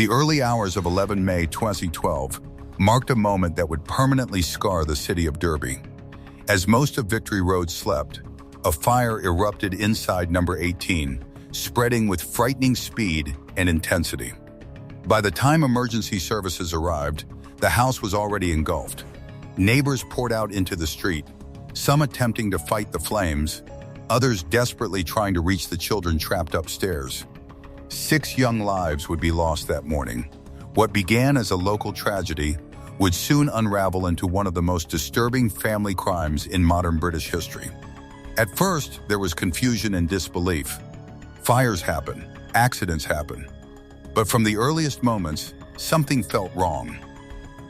The early hours of 11 May 2012 marked a moment that would permanently scar the city of Derby. As most of Victory Road slept, a fire erupted inside number 18, spreading with frightening speed and intensity. By the time emergency services arrived, the house was already engulfed. Neighbors poured out into the street, some attempting to fight the flames, others desperately trying to reach the children trapped upstairs. 6 young lives would be lost that morning. What began as a local tragedy would soon unravel into one of the most disturbing family crimes in modern British history. At first, there was confusion and disbelief. Fires happen, accidents happen. But from the earliest moments, something felt wrong.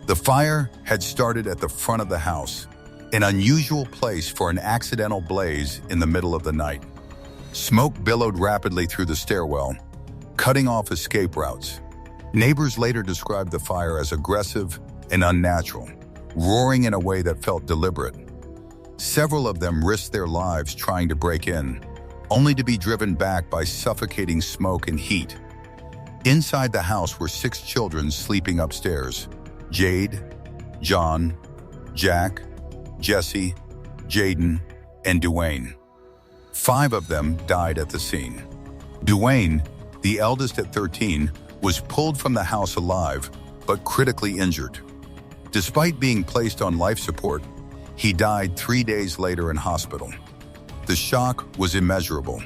The fire had started at the front of the house, an unusual place for an accidental blaze in the middle of the night. Smoke billowed rapidly through the stairwell, cutting off escape routes. Neighbors later described the fire as aggressive and unnatural, roaring in a way that felt deliberate. Several of them risked their lives trying to break in, only to be driven back by suffocating smoke and heat. Inside the house were 6 children sleeping upstairs: Jade, John, Jack, Jesse, Jaden, and Duane. 5 of them died at the scene. Duane, the eldest at 13, was pulled from the house alive, but critically injured. Despite being placed on life support, he died 3 days later in hospital. The shock was immeasurable.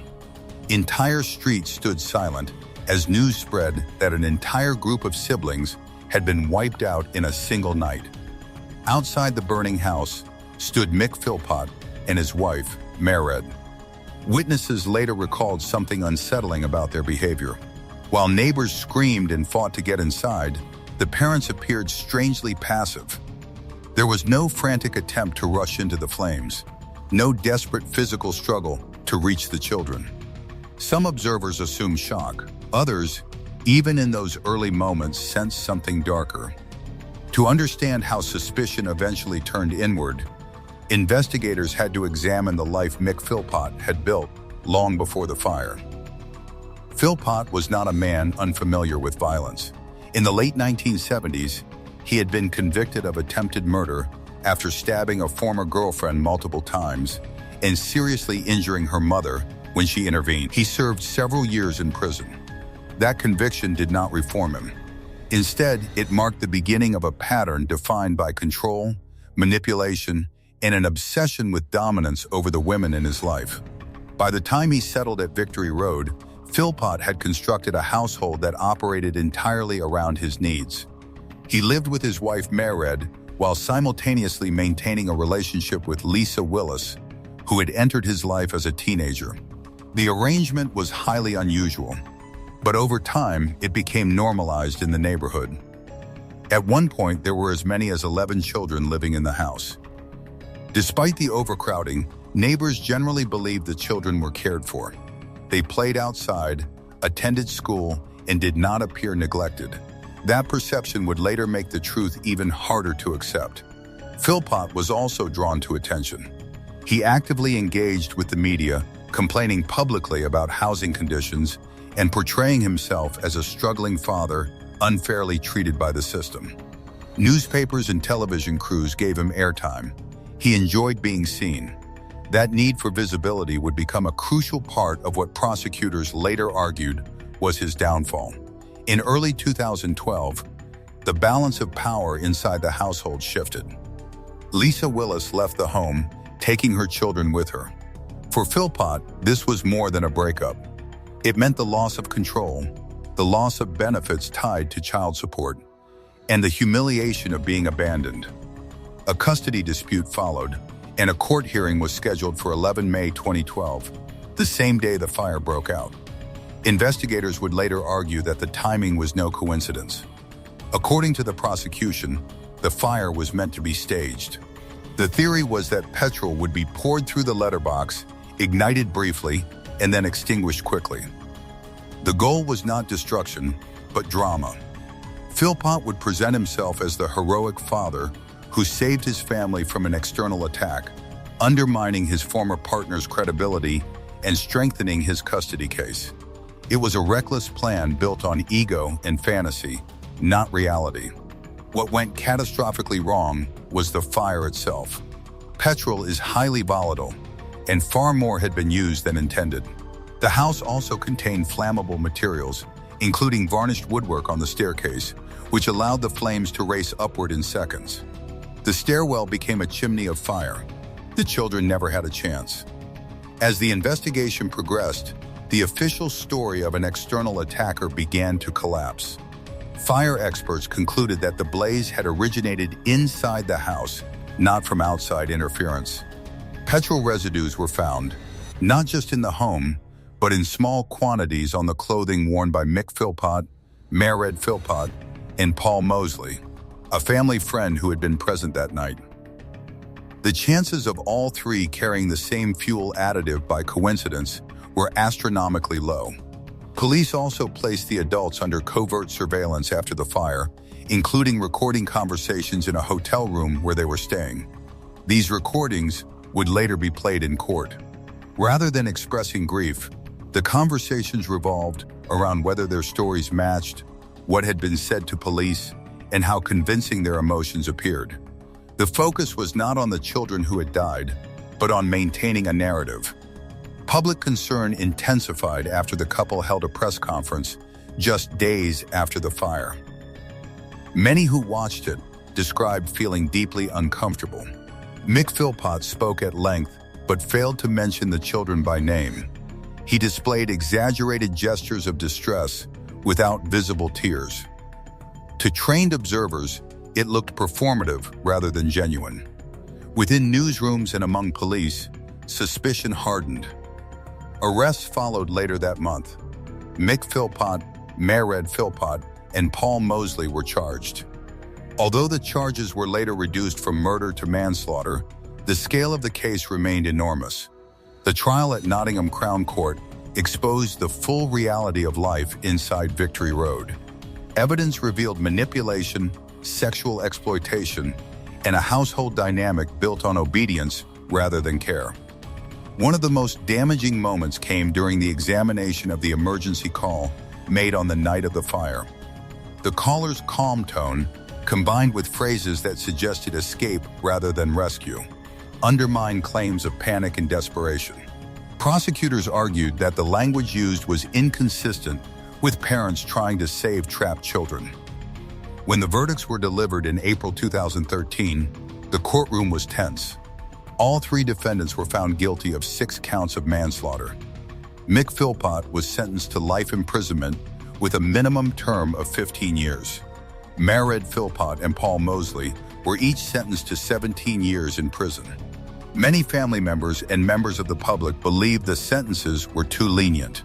Entire streets stood silent as news spread that an entire group of siblings had been wiped out in a single night. Outside the burning house stood Mick Philpott and his wife, Mairead. Witnesses later recalled something unsettling about their behavior. While neighbors screamed and fought to get inside, the parents appeared strangely passive. There was no frantic attempt to rush into the flames, no desperate physical struggle to reach the children. Some observers assumed shock. Others, even in those early moments, sensed something darker. To understand how suspicion eventually turned inward, investigators had to examine the life Mick Philpott had built long before the fire. Philpott was not a man unfamiliar with violence. In the late 1970s, he had been convicted of attempted murder after stabbing a former girlfriend multiple times and seriously injuring her mother when she intervened. He served several years in prison. That conviction did not reform him. Instead, it marked the beginning of a pattern defined by control, manipulation, and an obsession with dominance over the women in his life. By the time he settled at Victory Road, Philpott had constructed a household that operated entirely around his needs. He lived with his wife Mairead while simultaneously maintaining a relationship with Lisa Willis, who had entered his life as a teenager. The arrangement was highly unusual, but over time it became normalized in the neighborhood. At one point, there were as many as 11 children living in the house. Despite the overcrowding, neighbors generally believed the children were cared for. They played outside, attended school, and did not appear neglected. That perception would later make the truth even harder to accept. Philpott was also drawn to attention. He actively engaged with the media, complaining publicly about housing conditions and portraying himself as a struggling father unfairly treated by the system. Newspapers and television crews gave him airtime. He enjoyed being seen. That need for visibility would become a crucial part of what prosecutors later argued was his downfall. In early 2012, the balance of power inside the household shifted. Lisa Willis left the home, taking her children with her. For Philpott, this was more than a breakup. It meant the loss of control, the loss of benefits tied to child support, and the humiliation of being abandoned. A custody dispute followed, and a court hearing was scheduled for 11 May 2012, the same day the fire broke out. Investigators would later argue that the timing was no coincidence. According to the prosecution, the fire was meant to be staged. The theory was that petrol would be poured through the letterbox, ignited briefly, and then extinguished quickly. The goal was not destruction, but drama. Philpott would present himself as the heroic father who saved his family from an external attack, undermining his former partner's credibility and strengthening his custody case. It was a reckless plan built on ego and fantasy, not reality. What went catastrophically wrong was the fire itself. Petrol is highly volatile, and far more had been used than intended. The house also contained flammable materials, including varnished woodwork on the staircase, which allowed the flames to race upward in seconds. The stairwell became a chimney of fire. The children never had a chance. As the investigation progressed, the official story of an external attacker began to collapse. Fire experts concluded that the blaze had originated inside the house, not from outside interference. Petrol residues were found, not just in the home, but in small quantities on the clothing worn by Mick Philpott, Mick Philpott, and Paul Mosley, a family friend who had been present that night. The chances of all three carrying the same fuel additive by coincidence were astronomically low. Police also placed the adults under covert surveillance after the fire, including recording conversations in a hotel room where they were staying. These recordings would later be played in court. Rather than expressing grief, the conversations revolved around whether their stories matched, what had been said to police, and how convincing their emotions appeared. The focus was not on the children who had died, but on maintaining a narrative. Public concern intensified after the couple held a press conference just days after the fire. Many who watched it described feeling deeply uncomfortable. Mick Philpott spoke at length, but failed to mention the children by name. He displayed exaggerated gestures of distress without visible tears. To trained observers, it looked performative rather than genuine. Within newsrooms and among police, suspicion hardened. Arrests followed later that month. Mick Philpott, Mick Philpott, and Paul Mosley were charged. Although the charges were later reduced from murder to manslaughter, the scale of the case remained enormous. The trial at Nottingham Crown Court exposed the full reality of life inside Victory Road. Evidence revealed manipulation, sexual exploitation, and a household dynamic built on obedience rather than care. One of the most damaging moments came during the examination of the emergency call made on the night of the fire. The caller's calm tone, combined with phrases that suggested escape rather than rescue, undermined claims of panic and desperation. Prosecutors argued that the language used was inconsistent with parents trying to save trapped children. When the verdicts were delivered in April 2013, the courtroom was tense. All three defendants were found guilty of 6 counts of manslaughter. Mick Philpott was sentenced to life imprisonment with a minimum term of 15 years. Mick Philpott and Paul Mosley were each sentenced to 17 years in prison. Many family members and members of the public believed the sentences were too lenient.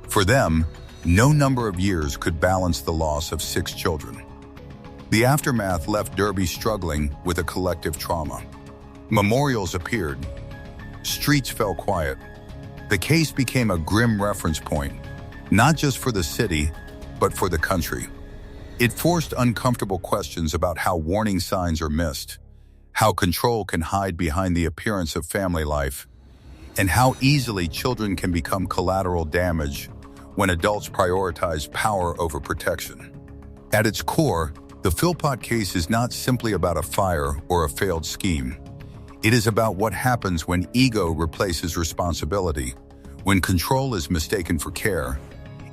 For them, no number of years could balance the loss of 6 children. The aftermath left Derby struggling with a collective trauma. Memorials appeared. Streets fell quiet. The case became a grim reference point, not just for the city, but for the country. It forced uncomfortable questions about how warning signs are missed, how control can hide behind the appearance of family life, and how easily children can become collateral damage when adults prioritize power over protection. At its core, the Philpott case is not simply about a fire or a failed scheme. It is about what happens when ego replaces responsibility, when control is mistaken for care,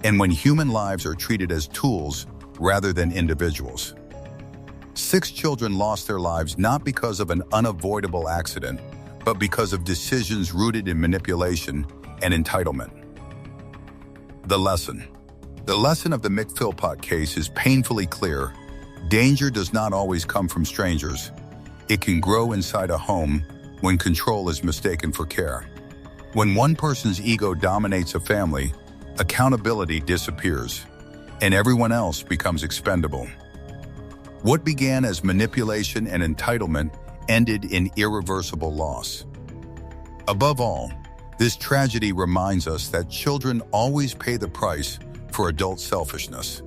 and when human lives are treated as tools rather than individuals. 6 children lost their lives not because of an unavoidable accident, but because of decisions rooted in manipulation and entitlement. The lesson. The lesson of the Mick Philpott case is painfully clear. Danger does not always come from strangers. It can grow inside a home when control is mistaken for care. When one person's ego dominates a family, accountability disappears, and everyone else becomes expendable. What began as manipulation and entitlement ended in irreversible loss. Above all, this tragedy reminds us that children always pay the price for adult selfishness.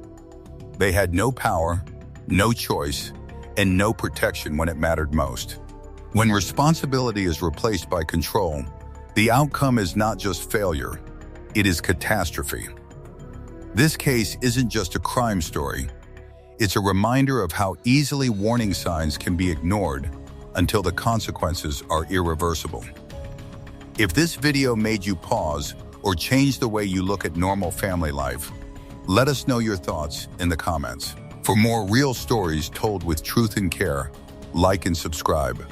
They had no power, no choice, and no protection when it mattered most. When responsibility is replaced by control, the outcome is not just failure, it is catastrophe. This case isn't just a crime story. It's a reminder of how easily warning signs can be ignored until the consequences are irreversible. If this video made you pause or change the way you look at normal family life, let us know your thoughts in the comments. For more real stories told with truth and care, like and subscribe.